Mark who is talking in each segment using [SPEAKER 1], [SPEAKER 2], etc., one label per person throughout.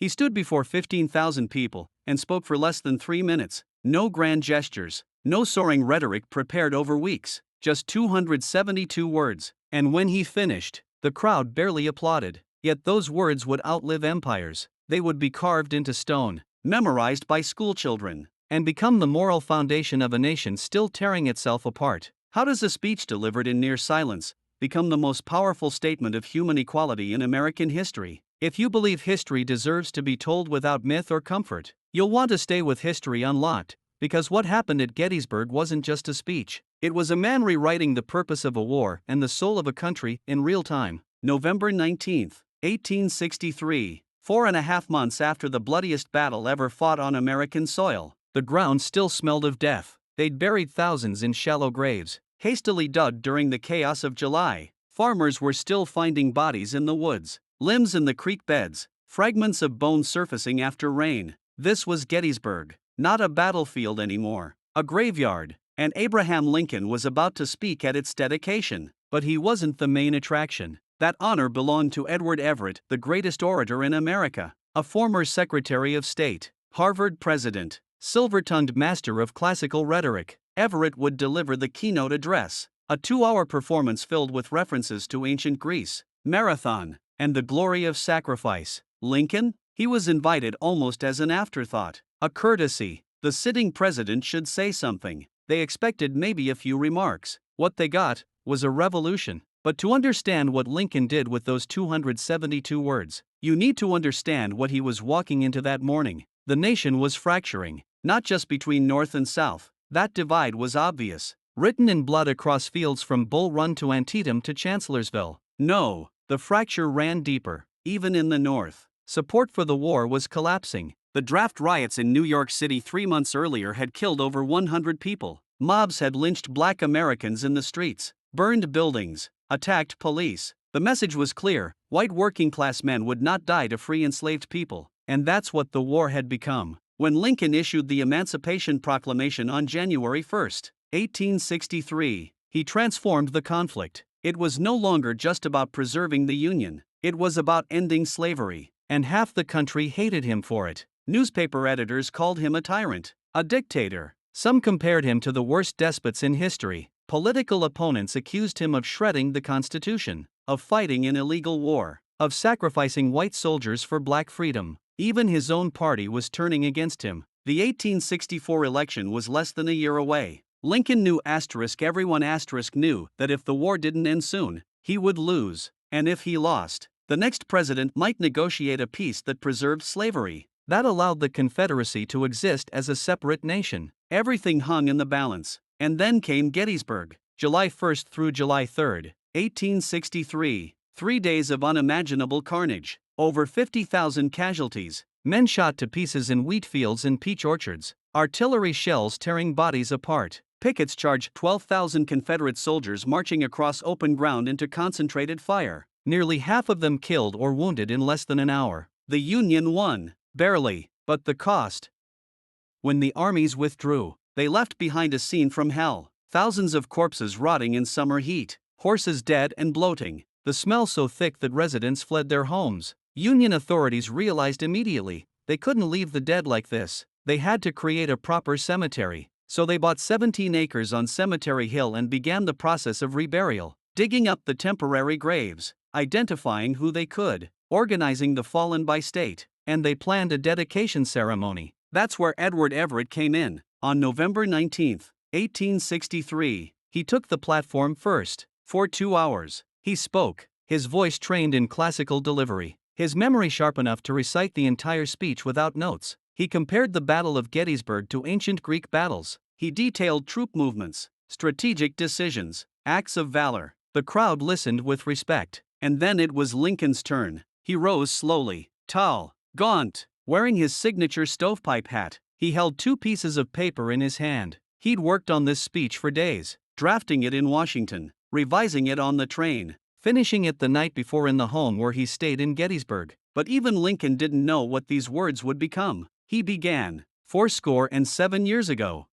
[SPEAKER 1] He stood before 15,000 people and spoke for less than 3 minutes. No grand gestures, no soaring rhetoric prepared over weeks, just 272 words. And when he finished, the crowd barely applauded. Yet those words would outlive empires. They would be carved into stone, memorized by schoolchildren, and become the moral foundation of a nation still tearing itself apart. How does a speech delivered in near silence become the most powerful statement of human equality in American history? If you believe history deserves to be told without myth or comfort, you'll want to stay with History Unlocked, because what happened at Gettysburg wasn't just a speech. It was a man rewriting the purpose of a war and the soul of a country in real time. November 19, 1863, 4.5 months after the bloodiest battle ever fought on American soil. The ground still smelled of death. They'd buried thousands in shallow graves, hastily dug during the chaos of July. Farmers were still finding bodies in the woods, limbs in the creek beds, fragments of bone surfacing after rain. This was Gettysburg, not a battlefield anymore, a graveyard, and Abraham Lincoln was about to speak at its dedication. But he wasn't the main attraction. That honor belonged to Edward Everett, the greatest orator in America, a former Secretary of State, Harvard president, silver-tongued master of classical rhetoric. Everett would deliver the keynote address, a 2-hour performance filled with references to ancient Greece, Marathon, and the glory of sacrifice. Lincoln? He was invited almost as an afterthought, a courtesy. The sitting president should say something. They expected maybe a few remarks. What they got was a revolution. But to understand what Lincoln did with those 272 words, you need to understand what he was walking into that morning. The nation was fracturing, not just between North and South. That divide was obvious, written in blood across fields from Bull Run to Antietam to Chancellorsville. No, the fracture ran deeper. Even in the North, support for the war was collapsing. The draft riots in New York City 3 months earlier had killed over 100 people. Mobs had lynched black Americans in the streets, burned buildings, attacked police. The message was clear: white working-class men would not die to free enslaved people. And that's what the war had become. When Lincoln issued the Emancipation Proclamation on January 1, 1863, he transformed the conflict. It was no longer just about preserving the Union. It was about ending slavery. And half the country hated him for it. Newspaper editors called him a tyrant, a dictator. Some compared him to the worst despots in history. Political opponents accused him of shredding the Constitution, of fighting an illegal war, of sacrificing white soldiers for black freedom. Even his own party was turning against him. The 1864 election was less than a year away. Lincoln knew everyone knew that if the war didn't end soon, he would lose. And if he lost, the next president might negotiate a peace that preserved slavery, that allowed the Confederacy to exist as a separate nation. Everything hung in the balance. And then came Gettysburg, July 1 through July 3, 1863. 3 days of unimaginable carnage, over 50,000 casualties, men shot to pieces in wheat fields and peach orchards, artillery shells tearing bodies apart. Pickets charged 12,000 Confederate soldiers marching across open ground into concentrated fire, nearly half of them killed or wounded in less than an hour. The Union won, barely, but the cost. When the armies withdrew, they left behind a scene from hell. Thousands of corpses rotting in summer heat, horses dead and bloating, the smell so thick that residents fled their homes. Union authorities realized immediately they couldn't leave the dead like this. They had to create a proper cemetery. So they bought 17 acres on Cemetery Hill and began the process of reburial, digging up the temporary graves, identifying who they could, organizing the fallen by state, and they planned a dedication ceremony. That's where Edward Everett came in. On November 19, 1863, he took the platform first. For 2 hours, he spoke, his voice trained in classical delivery, his memory sharp enough to recite the entire speech without notes. He compared the Battle of Gettysburg to ancient Greek battles. He detailed troop movements, strategic decisions, acts of valor. The crowd listened with respect. And then it was Lincoln's turn. He rose slowly, tall, gaunt, wearing his signature stovepipe hat. He held 2 pieces of paper in his hand. He'd worked on this speech for days, drafting it in Washington, revising it on the train, finishing it the night before in the home where he stayed in Gettysburg. But even Lincoln didn't know what these words would become. He began, 77 years ago.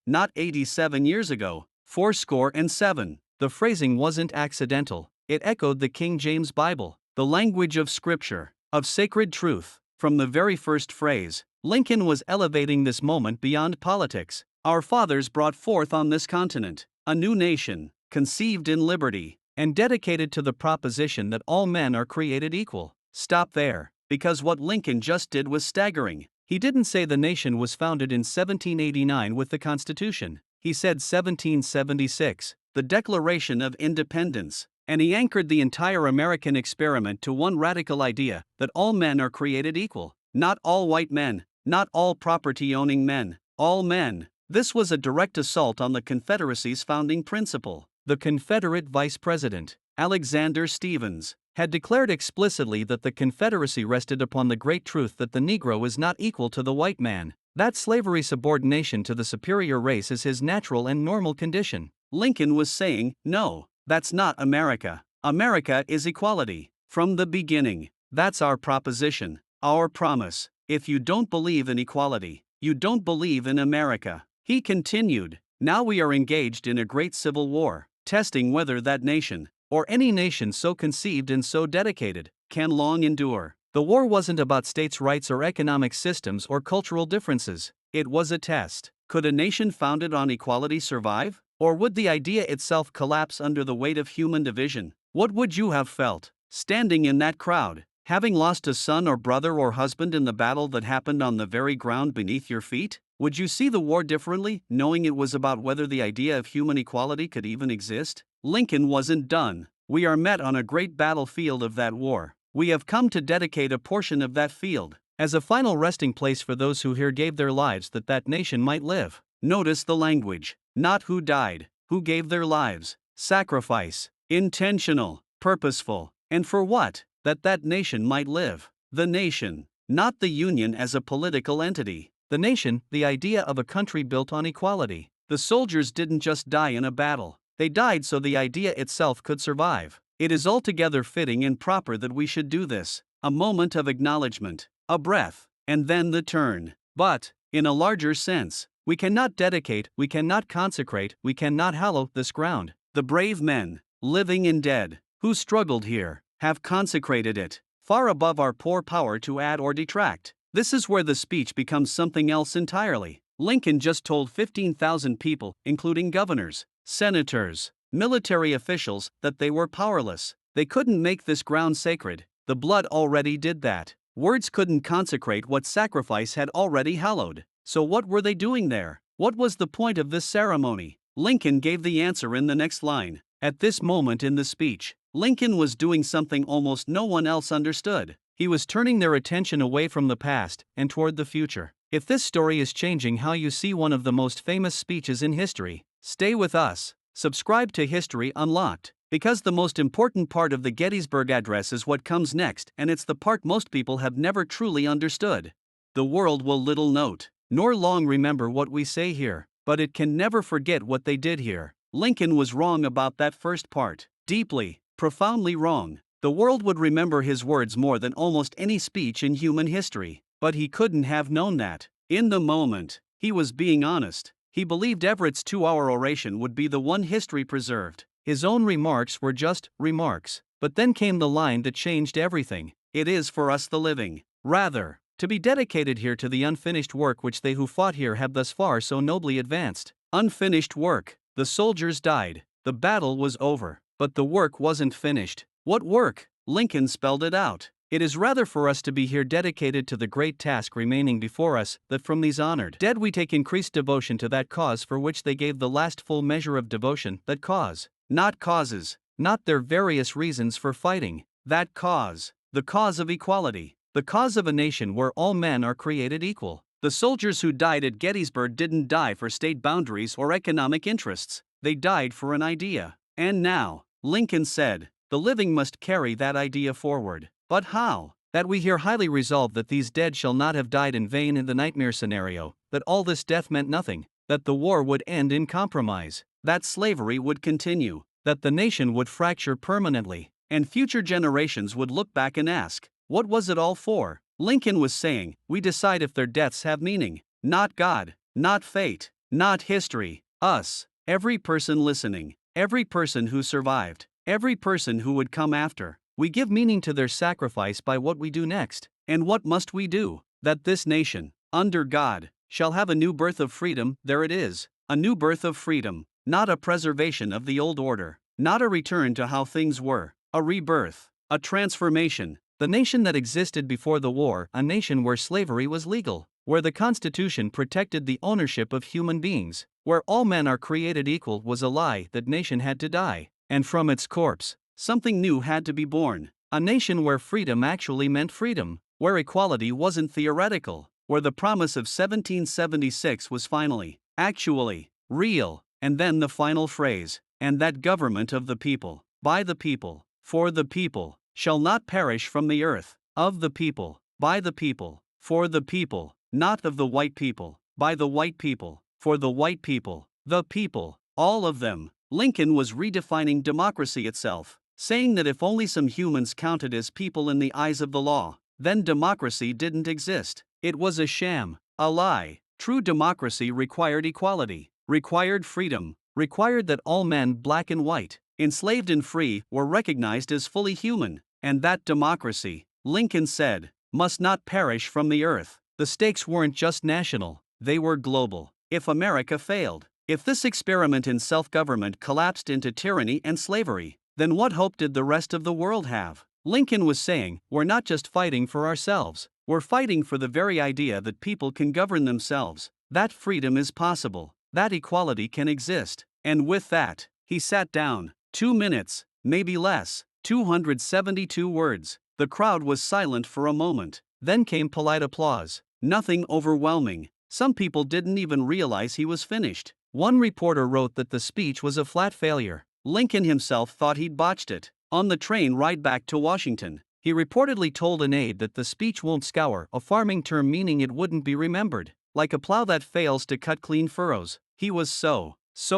[SPEAKER 1] Not 87 years ago, 77. The phrasing wasn't accidental. It echoed the King James Bible, the language of Scripture, of sacred truth. From the very first phrase, Lincoln was elevating this moment beyond politics. Our fathers brought forth on this continent a new nation, conceived in liberty, and dedicated to the proposition that all men are created equal. Stop there, because what Lincoln just did was staggering. He didn't say the nation was founded in 1789 with the Constitution. He said 1776, the Declaration of Independence. And he anchored the entire American experiment to one radical idea, that all men are created equal. Not all white men, not all property-owning men, all men. This was a direct assault on the Confederacy's founding principle. The Confederate Vice President, Alexander Stephens, had declared explicitly that the Confederacy rested upon the great truth that the Negro is not equal to the white man, that slavery's subordination to the superior race is his natural and normal condition. Lincoln was saying, no, that's not America. America is equality. From the beginning, that's our proposition, our promise. If you don't believe in equality, you don't believe in America. He continued, now we are engaged in a great civil war, testing whether that nation, or any nation so conceived and so dedicated, can long endure. The war wasn't about states' rights or economic systems or cultural differences. It was a test. Could a nation founded on equality survive? Or would the idea itself collapse under the weight of human division? What would you have felt, standing in that crowd, having lost a son or brother or husband in the battle that happened on the very ground beneath your feet? Would you see the war differently, knowing it was about whether the idea of human equality could even exist? Lincoln wasn't done. We are met on a great battlefield of that war. We have come to dedicate a portion of that field as a final resting place for those who here gave their lives that that nation might live. Notice the language. Not who died, who gave their lives. Sacrifice. Intentional, purposeful. And for what? That that nation might live. The nation. Not the Union as a political entity. The nation, the idea of a country built on equality. The soldiers didn't just die in a battle. They died so the idea itself could survive. It is altogether fitting and proper that we should do this. A moment of acknowledgement, a breath, and then the turn. But, in a larger sense, we cannot dedicate, we cannot consecrate, we cannot hallow this ground. The brave men, living and dead, who struggled here, have consecrated it, far above our poor power to add or detract. This is where the speech becomes something else entirely. Lincoln just told 15,000 people, including governors, senators, military officials, that they were powerless. They couldn't make this ground sacred. The blood already did that. Words couldn't consecrate what sacrifice had already hallowed. So what were they doing there? What was the point of this ceremony? Lincoln gave the answer in the next line. At this moment in the speech, Lincoln was doing something almost no one else understood. He was turning their attention away from the past and toward the future. If this story is changing how you see one of the most famous speeches in history, stay with us. Subscribe to History Unlocked, because the most important part of the Gettysburg Address is what comes next, and it's the part most people have never truly understood. The world will little note, nor long remember what we say here, but it can never forget what they did here. Lincoln was wrong about that first part. Deeply, profoundly wrong. The world would remember his words more than almost any speech in human history. But he couldn't have known that. In the moment, he was being honest. He believed Everett's 2-hour oration would be the one history preserved. His own remarks were just remarks. But then came the line that changed everything. It is for us the living, rather, to be dedicated here to the unfinished work which they who fought here have thus far so nobly advanced. Unfinished work. The soldiers died. The battle was over. But the work wasn't finished. What work? Lincoln spelled it out. It is rather for us to be here dedicated to the great task remaining before us, that from these honored dead we take increased devotion to that cause for which they gave the last full measure of devotion, that cause, not causes, not their various reasons for fighting, that cause, the cause of equality, the cause of a nation where all men are created equal. The soldiers who died at Gettysburg didn't die for state boundaries or economic interests, they died for an idea. And now, Lincoln said, the living must carry that idea forward. But how? That we here highly resolve that these dead shall not have died in vain in the nightmare scenario, that all this death meant nothing, that the war would end in compromise, that slavery would continue, that the nation would fracture permanently, and future generations would look back and ask, what was it all for? Lincoln was saying, we decide if their deaths have meaning, not God, not fate, not history, us, every person listening, every person who survived, every person who would come after. We give meaning to their sacrifice by what we do next. And what must we do? That this nation, under God, shall have a new birth of freedom. There it is, a new birth of freedom, not a preservation of the old order, not a return to how things were, a rebirth, a transformation. The nation that existed before the war, a nation where slavery was legal, where the Constitution protected the ownership of human beings, where all men are created equal, was a lie. That nation had to die, and from its corpse, something new had to be born. A nation where freedom actually meant freedom, where equality wasn't theoretical, where the promise of 1776 was finally, actually, real. And then the final phrase, and that government of the people, by the people, for the people, shall not perish from the earth, of the people, by the people, for the people, not of the white people, by the white people, for the white people, the people, all of them. Lincoln was redefining democracy itself, saying that if only some humans counted as people in the eyes of the law, then democracy didn't exist. It was a sham, a lie. True democracy required equality, required freedom, required that all men, black and white, enslaved and free, were recognized as fully human, and that democracy, Lincoln said, must not perish from the earth. The stakes weren't just national, they were global. If America failed, if this experiment in self-government collapsed into tyranny and slavery, then what hope did the rest of the world have? Lincoln was saying, we're not just fighting for ourselves, we're fighting for the very idea that people can govern themselves, that freedom is possible, that equality can exist. And with that, he sat down. 2 minutes, maybe less, 272 words. The crowd was silent for a moment. Then came polite applause. Nothing overwhelming. Some people didn't even realize he was finished. One reporter wrote that the speech was a flat failure. Lincoln himself thought he'd botched it. On the train ride back to Washington, he reportedly told an aide that the speech won't scour, a farming term meaning it wouldn't be remembered, like a plow that fails to cut clean furrows. He was so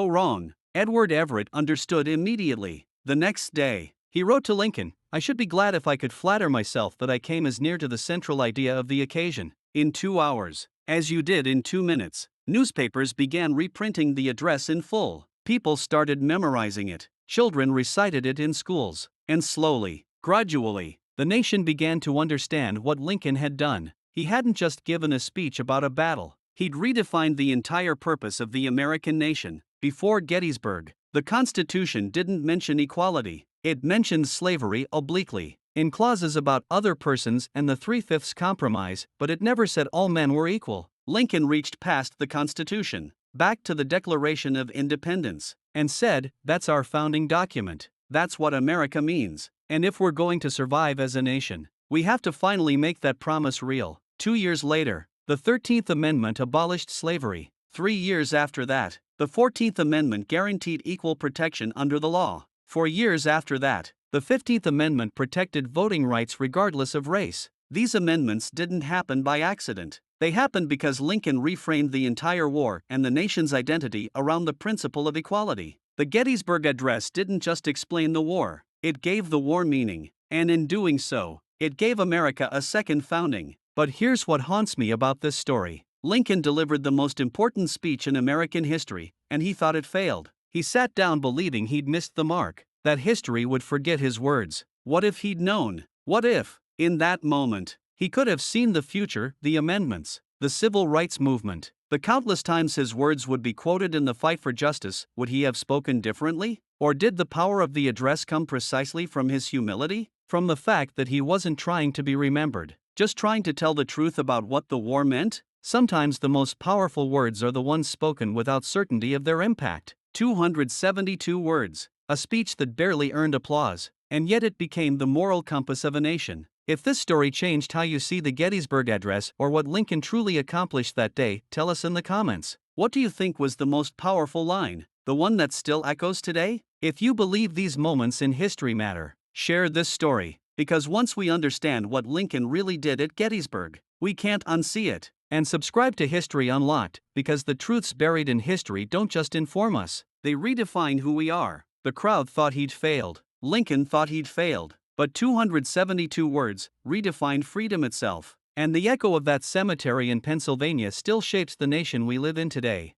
[SPEAKER 1] wrong. Edward Everett understood immediately. The next day, he wrote to Lincoln, I should be glad if I could flatter myself that I came as near to the central idea of the occasion, in 2 hours, as you did in 2 minutes. Newspapers began reprinting the address in full. People started memorizing it. Children recited it in schools. And slowly, gradually, the nation began to understand what Lincoln had done. He hadn't just given a speech about a battle. He'd redefined the entire purpose of the American nation. Before Gettysburg, the Constitution didn't mention equality. It mentioned slavery obliquely, in clauses about other persons and the 3/5 compromise, but it never said all men were equal. Lincoln reached past the Constitution, back to the Declaration of Independence, and said, that's our founding document. That's what America means. And if we're going to survive as a nation, we have to finally make that promise real. 2 years later, the 13th Amendment abolished slavery. 3 years after that, the 14th Amendment guaranteed equal protection under the law. 4 years after that, the 15th Amendment protected voting rights regardless of race. These amendments didn't happen by accident. They happened because Lincoln reframed the entire war and the nation's identity around the principle of equality. The Gettysburg Address didn't just explain the war, it gave the war meaning, and in doing so, it gave America a second founding. But here's what haunts me about this story. Lincoln delivered the most important speech in American history, and he thought it failed. He sat down believing he'd missed the mark, that history would forget his words. What if he'd known? What if, in that moment, he could have seen the future, the amendments, the civil rights movement, the countless times his words would be quoted in the fight for justice? Would he have spoken differently? Or did the power of the address come precisely from his humility? From the fact that he wasn't trying to be remembered, just trying to tell the truth about what the war meant? Sometimes the most powerful words are the ones spoken without certainty of their impact. 272 words, a speech that barely earned applause, and yet it became the moral compass of a nation. If this story changed how you see the Gettysburg Address or what Lincoln truly accomplished that day, tell us in the comments. What do you think was the most powerful line, the one that still echoes today? If you believe these moments in history matter, share this story, because once we understand what Lincoln really did at Gettysburg, we can't unsee it. And subscribe to History Unlocked, because the truths buried in history don't just inform us, they redefine who we are. The crowd thought he'd failed. Lincoln thought he'd failed. But 272 words redefined freedom itself. And the echo of that cemetery in Pennsylvania still shapes the nation we live in today.